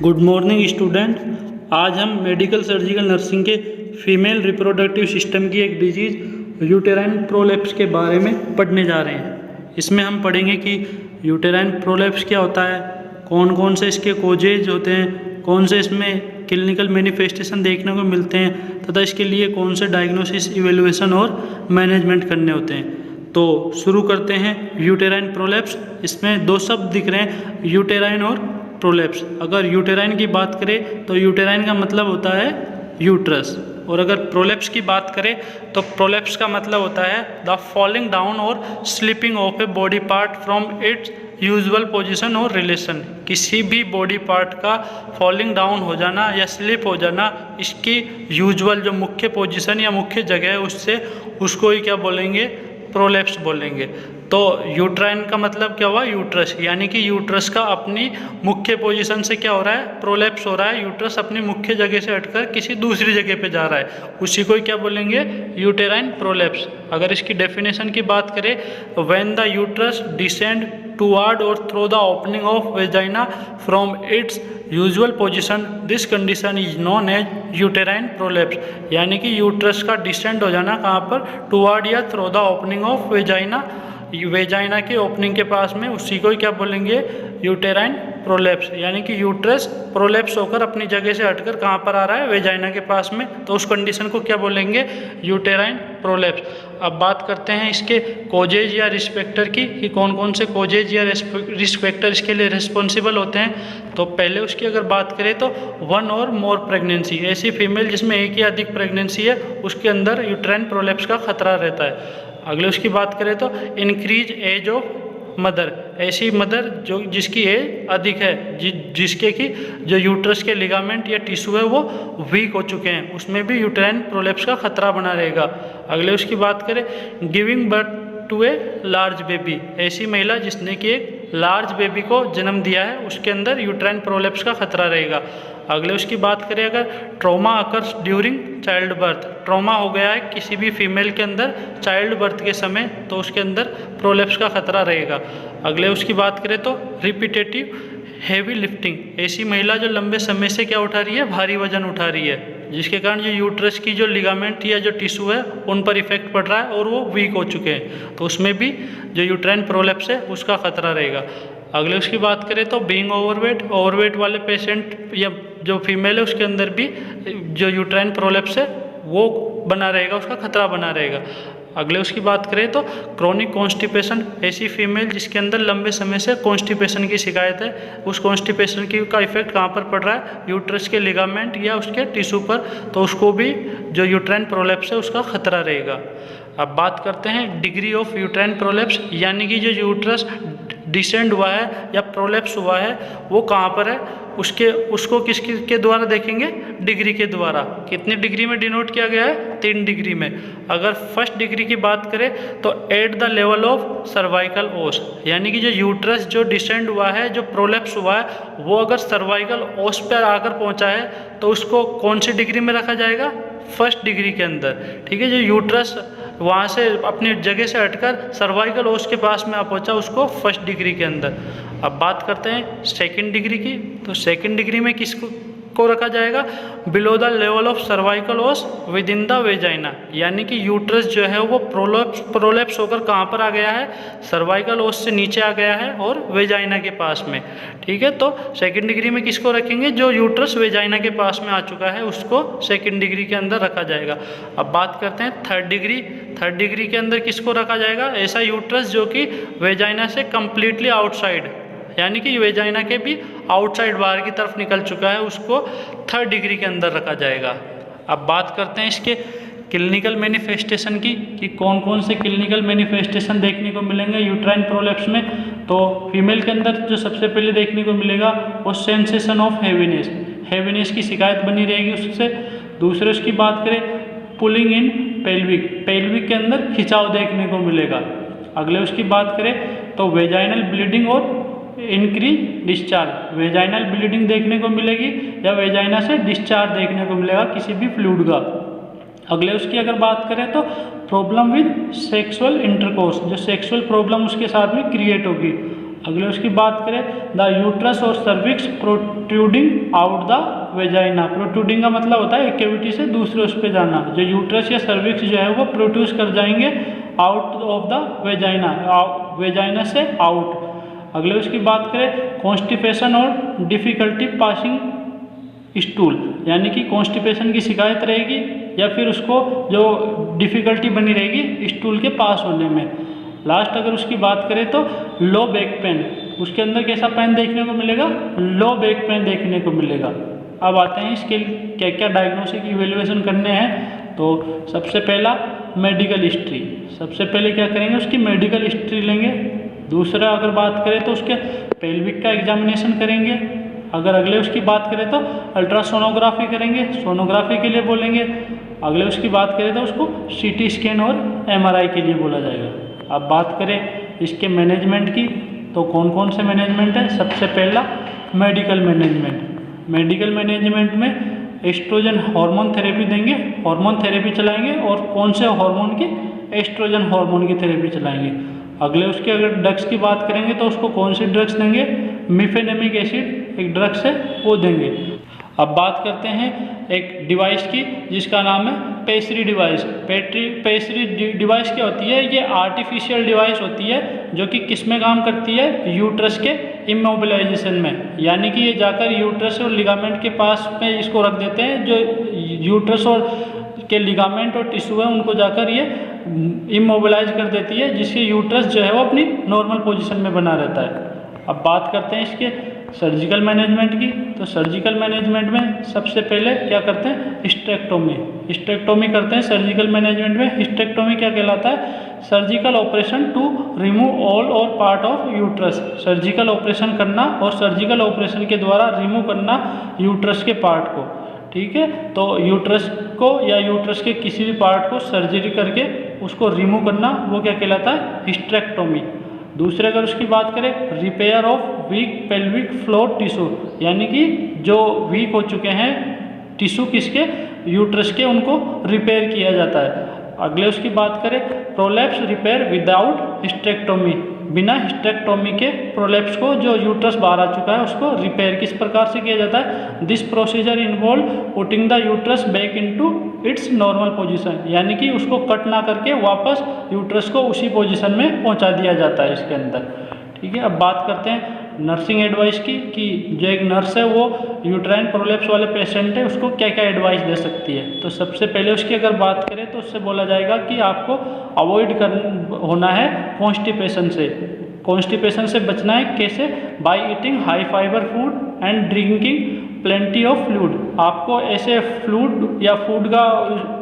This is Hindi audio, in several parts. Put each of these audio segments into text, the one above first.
Good morning student. आज हम मेडिकल सर्जिकल नर्सिंग के फीमेल रिप्रोडक्टिव सिस्टम की एक डिजीज़ यूटेराइन प्रोलैप्स के बारे में पढ़ने जा रहे हैं। इसमें हम पढ़ेंगे कि यूटेराइन प्रोलैप्स क्या होता है, कौन कौन से इसके कोजेज होते हैं, कौन से इसमें क्लिनिकल मैनिफेस्टेशन देखने को मिलते हैं तथा इसके लिए कौन से डायग्नोसिस, इवेल्युएशन और मैनेजमेंट करने होते हैं। तो शुरू करते हैं यूटेराइन प्रोलैप्स। इसमें दो शब्द दिख रहे हैं, यूटेराइन और प्रोलैप्स। अगर यूटेराइन की बात करें तो यूटेराइन का मतलब होता है यूट्रस, और अगर प्रोलैप्स की बात करें तो प्रोलैप्स का मतलब होता है द फॉलिंग डाउन और slipping of a body part from its usual position और रिलेशन। किसी भी बॉडी पार्ट का फॉलिंग डाउन हो जाना या स्लिप हो जाना, इसकी यूजुअल जो मुख्य पोजीशन या मुख्य जगह है उससे, उसको ही क्या बोलेंगे, प्रोलैप्स बोलेंगे। तो यूट्राइन का मतलब क्या हुआ, यूट्रस, यानी कि यूट्रस का अपनी मुख्य पोजीशन से क्या हो रहा है, प्रोलैप्स हो रहा है। यूट्रस अपनी मुख्य जगह से हटकर किसी दूसरी जगह पे जा रहा है, उसी को क्या बोलेंगे, यूटेराइन प्रोलैप्स। अगर इसकी डेफिनेशन की बात करें तो when the uterus descend toward और through the opening of vagina from its usual position, this condition is known as uterine prolapse. यानी कि यूट्रस का डिसेंड हो जाना कहाँ पर, टुवर्ड या through the opening of vagina, vagina के ओपनिंग के पास में, उसी को क्या बोलेंगे, यूटेराइन प्रोलैप्स। यानी कि यूट्रस प्रोलैप्स होकर अपनी जगह से हटकर कहाँ पर आ रहा है, वेजाइना के पास में, तो उस कंडीशन को क्या बोलेंगे, यूटेराइन प्रोलैप्स। अब बात करते हैं इसके कोजेज या रिस्क फैक्टर की, कि कौन कौन से कोजेज या रिस्क फैक्टर इसके लिए रिस्पॉन्सिबल होते हैं। तो पहले उसकी अगर बात करें तो वन और मोर प्रेगनेंसी, ऐसी फीमेल जिसमें एक या अधिक प्रेगनेंसी है, उसके अंदर यूटेराइन प्रोलैप्स का खतरा रहता है। अगले उसकी बात करें तो इंक्रीज एज ऑफ मदर, ऐसी मदर जो जिसकी एज अधिक है, जिसके कि जो यूट्रस के लिगामेंट या टिश्यू है वो वीक हो चुके हैं, उसमें भी यूटेराइन प्रोलैप्स का खतरा बना रहेगा। अगले उसकी बात करें giving birth to a large baby, ऐसी महिला जिसने कि एक लार्ज बेबी को जन्म दिया है, उसके अंदर यूटेराइन प्रोलैप्स का खतरा रहेगा। अगले उसकी बात करें अगर trauma occurs during child birth, trauma हो गया है किसी भी फीमेल के अंदर चाइल्ड बर्थ के समय, तो उसके अंदर प्रोलैप्स का खतरा रहेगा। अगले उसकी बात करें तो रिपीटेटिव हैवी लिफ्टिंग, ऐसी महिला जो लंबे समय से क्या उठा रही है, भारी वजन उठा रही है, जिसके कारण जो यूट्रस की जो लिगामेंट या जो टिश्यू है उन पर इफेक्ट पड़ रहा है और वो वीक हो चुके हैं, तो उसमें भी जो यूटेराइन प्रोलैप्स है उसका खतरा रहेगा। अगले उसकी बात करें तो बीइंग ओवरवेट, ओवरवेट वाले पेशेंट या जो फीमेल है उसके अंदर भी जो यूटेराइन प्रोलैप्स है वो बना रहेगा, उसका खतरा बना रहेगा। अगले उसकी बात करें तो क्रोनिक कॉन्स्टिपेशन, ऐसी फीमेल जिसके अंदर लंबे समय से कॉन्स्टिपेशन की शिकायत है, उस कॉन्स्टिपेशन की का इफेक्ट कहाँ पर पड़ रहा है, यूट्रस के लिगामेंट या उसके टिश्यू पर, तो उसको भी जो यूटेराइन प्रोलैप्स है उसका खतरा रहेगा। अब बात करते हैं डिग्री ऑफ यूटेराइन प्रोलैप्स, यानी कि जो यूट्रस डिसेंड हुआ है या प्रोलैप्स हुआ है वो कहाँ पर है, उसको किसके द्वारा देखेंगे, डिग्री के द्वारा। कितनी डिग्री में डिनोट किया गया है, 3 डिग्री में। अगर फर्स्ट डिग्री की बात करें तो at the level of cervical ओस, यानी कि जो यूट्रस जो डिसेंड हुआ है, जो प्रोलैप्स हुआ है, वो अगर सर्वाइकल ओस पर आकर पहुंचा है तो उसको कौन सी डिग्री में रखा जाएगा, फर्स्ट डिग्री के अंदर। ठीक है, जो यूट्रस वहाँ से अपनी जगह से हटकर सर्वाइकल ओस के पास में आ पहुँचा, उसको फर्स्ट डिग्री के अंदर। अब बात करते हैं सेकंड डिग्री की, तो सेकंड डिग्री में किसको रखा जाएगा, below the level of cervical ओस विद इन द वेजाइना, यानी कि यूट्रस जो है वो प्रोलैप्स होकर कहाँ पर आ गया है, सर्वाइकल ओस से नीचे आ गया है और वेजाइना के पास में। ठीक है, तो सेकंड डिग्री में किसको रखेंगे, जो यूट्रस वेजाइना के पास में आ चुका है उसको सेकंड डिग्री के अंदर रखा जाएगा। अब बात करते हैं थर्ड डिग्री। थर्ड डिग्री के अंदर किसको रखा जाएगा, ऐसा यूट्रस जो कि वेजाइना से कम्प्लीटली आउटसाइड, यानी कि वेजाइना के भी आउटसाइड बाहर की तरफ निकल चुका है, उसको थर्ड डिग्री के अंदर रखा जाएगा। अब बात करते हैं इसके क्लिनिकल मैनिफेस्टेशन की, कि कौन कौन से क्लिनिकल मैनिफेस्टेशन देखने को मिलेंगे यूटेराइन प्रोलैप्स में। तो फीमेल के अंदर जो सबसे पहले देखने को मिलेगा वो सेंसेशन ऑफ हैवीनेस, हैवीनेस की शिकायत बनी रहेगी उससे। दूसरे उसकी बात करें पुलिंग इन पेल्विक, पेल्विक के अंदर खिंचाव देखने को मिलेगा। अगले उसकी बात करें तो वेजाइनल ब्लीडिंग और इंक्रीज डिस्चार्ज, वेजाइनल ब्लीडिंग देखने को मिलेगी या वेजाइना से डिस्चार्ज देखने को मिलेगा किसी भी फ्लूइड का। अगले उसकी अगर बात करें तो प्रॉब्लम विद सेक्सुअल इंटरकोर्स, जो सेक्सुअल प्रॉब्लम उसके साथ में क्रिएट होगी। अगले उसकी बात करें, द यूट्रस और cervix protruding out the vagina. Protruding का मतलब होता है एक कैविटी से दूसरे उस पे जाना। जो यूट्रस या सर्विक्स जो है वो प्रोड्यूस कर जाएंगे out of the vagina, vagina से आउट। अगले उसकी बात करें, कॉन्स्टिपेशन और डिफ़िकल्टी पासिंग स्टूल, यानी कि कॉन्स्टिपेशन की शिकायत रहेगी या फिर उसको जो डिफ़िकल्टी बनी रहेगी स्टूल के पास होने में। लास्ट अगर उसकी बात करें तो लो बैक पेन, उसके अंदर कैसा पेन देखने को मिलेगा, लो बैक पेन देखने को मिलेगा। अब आते हैं इसके क्या क्या डायग्नोसिस इवेल्युएशन करने हैं। तो सबसे पहला मेडिकल हिस्ट्री, सबसे पहले क्या करेंगे उसकी मेडिकल हिस्ट्री लेंगे। दूसरा अगर बात करें तो उसके पेल्विक का एग्जामिनेशन करेंगे। अगर अगले उसकी बात करें तो अल्ट्रासोनोग्राफी करेंगे, सोनोग्राफी के लिए बोलेंगे। अगले उसकी बात करें तो उसको सीटी स्कैन और एमआरआई के लिए बोला जाएगा। अब बात करें इसके मैनेजमेंट की, तो कौन कौन से मैनेजमेंट है। सबसे पहला मेडिकल मैनेजमेंट। मेडिकल मैनेजमेंट में एस्ट्रोजन हार्मोन थेरेपी देंगे, हार्मोन थेरेपी चलाएंगे। और कौन से हार्मोन की, एस्ट्रोजन हार्मोन की थेरेपी चलाएंगे। अगले उसके अगर ड्रग्स की बात करेंगे तो उसको कौन सी ड्रग्स देंगे, मिफेनेमिक एसिड एक ड्रग्स है वो देंगे। अब बात करते हैं एक डिवाइस की जिसका नाम है पेसरी डिवाइस। पेसरी डिवाइस क्या होती है, ये आर्टिफिशियल डिवाइस होती है जो कि किस में काम करती है, यूट्रस के इमोबिलाइजेशन में। यानी कि ये जाकर यूट्रस और लिगामेंट के पास में इसको रख देते हैं। जो यूट्रस और के लिगामेंट और टिश्यू है उनको जाकर ये इमोबिलाइज कर देती है, जिससे यूट्रस जो है वो अपनी नॉर्मल पोजीशन में बना रहता है। अब बात करते हैं इसके सर्जिकल मैनेजमेंट की। तो सर्जिकल मैनेजमेंट में सबसे पहले क्या करते हैं, हिस्टेक्टोमी। हिस्टेक्टोमी करते हैं सर्जिकल मैनेजमेंट में। हिस्टेक्टोमी क्या कहलाता है, surgical operation to remove all or part of uterus. Surgical operation करना और सर्जिकल ऑपरेशन के द्वारा रिमूव करना यूट्रस के पार्ट को। ठीक है, तो यूट्रस को या यूट्रस के किसी भी पार्ट को सर्जरी करके उसको रिमूव करना वो क्या कहलाता है, हिस्टेक्टोमी। दूसरे अगर उसकी बात करें, repair of weak pelvic floor tissue, यानी कि जो वीक हो चुके हैं टिश्यू किसके, यूट्रस के, उनको रिपेयर किया जाता है। अगले उसकी बात करें, प्रोलैप्स रिपेयर विदाउट हिस्टेक्टोमी। बिना हिस्टेक्टोमी के प्रोलैप्स को, जो यूट्रस बाहर आ चुका है, उसको रिपेयर किस प्रकार से किया जाता है, this procedure involve putting the uterus back into its normal position. यानी कि उसको कट ना करके वापस यूट्रस को उसी पोजीशन में पहुंचा दिया जाता है इसके अंदर। ठीक है, अब बात करते हैं नर्सिंग एडवाइस की, कि जो एक नर्स है वो यूट्राइन प्रोलैप्स वाले पेशेंट है उसको क्या क्या एडवाइस दे सकती है। तो सबसे पहले उसकी अगर बात करें तो उससे बोला जाएगा कि आपको अवॉइड होना है कॉन्स्टिपेशन से। कॉन्स्टिपेशन से बचना है कैसे, by eating high fibre food and drinking plenty of fluid. आपको ऐसे फ्लूइड या फूड का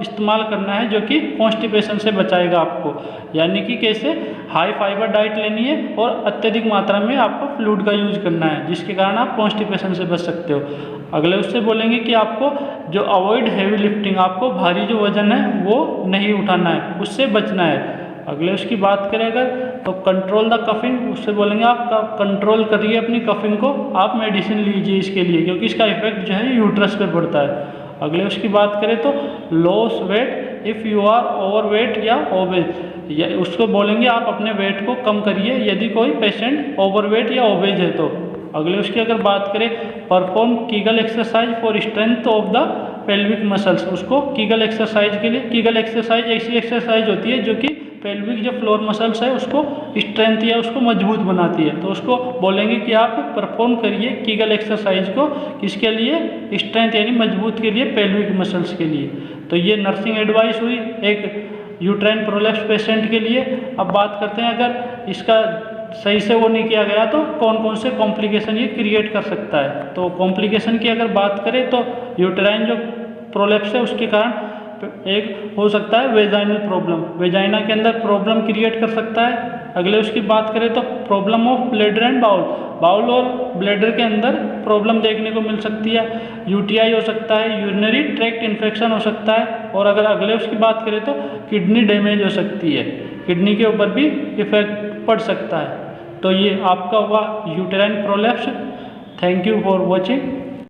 इस्तेमाल करना है जो कि कॉन्स्टिपेशन से बचाएगा आपको। यानी कि कैसे, हाई फाइबर डाइट लेनी है और अत्यधिक मात्रा में आपको फ्लूइड का यूज करना है, जिसके कारण आप कॉन्स्टिपेशन से बच सकते हो। अगले उससे बोलेंगे कि आपको जो अवॉइड हैवी लिफ्टिंग, आपको भारी जो वजन है वो नहीं उठाना है, उससे बचना है। अगले उसकी बात करें अगर, तो कंट्रोल द कफिंग, उससे बोलेंगे आप कंट्रोल करिए अपनी कफिंग को, आप मेडिसिन लीजिए इसके लिए, क्योंकि इसका इफेक्ट जो है यूट्रस पे पड़ता है। अगले उसकी बात करें तो lose weight if you are overweight या ओबेज, या उसको बोलेंगे आप अपने वेट को कम करिए यदि कोई पेशेंट ओवरवेट या ओबेज है तो। अगले उसकी अगर बात करें, perform Kegel exercise for strength of the pelvic muscles, उसको कीगल एक्सरसाइज के लिए, कीगल एक्सरसाइज ऐसी एक्सरसाइज होती है जो कि पेल्विक जो फ्लोर मसल्स है उसको स्ट्रेंथ या उसको मजबूत बनाती है। तो उसको बोलेंगे कि आप परफॉर्म करिए कीगल एक्सरसाइज को, किसके लिए, स्ट्रेंथ यानी मजबूत के लिए, पेल्विक मसल्स के लिए। तो ये नर्सिंग एडवाइस हुई एक यूट्राइन प्रोलैप्स पेशेंट के लिए। अब बात करते हैं अगर इसका सही से वो नहीं किया गया तो कौन कौन से कॉम्प्लिकेशन ये क्रिएट कर सकता है। तो कॉम्प्लिकेशन की अगर बात करें तो यूट्राइन जो प्रोलैप्स है उसके कारण एक हो सकता है वेजाइनल प्रॉब्लम, वेजाइना के अंदर प्रॉब्लम क्रिएट कर सकता है। अगले उसकी बात करें तो problem of bladder and bowel, bowel और ब्लैडर के अंदर प्रॉब्लम देखने को मिल सकती है। यूटीआई हो सकता है, यूरिनरी ट्रैक्ट इन्फेक्शन हो सकता है। और अगर अगले उसकी बात करें तो किडनी डैमेज हो सकती है, किडनी के ऊपर भी इफेक्ट पड़ सकता है। तो ये आपका हुआ uterine prolapse. Thank you for watching.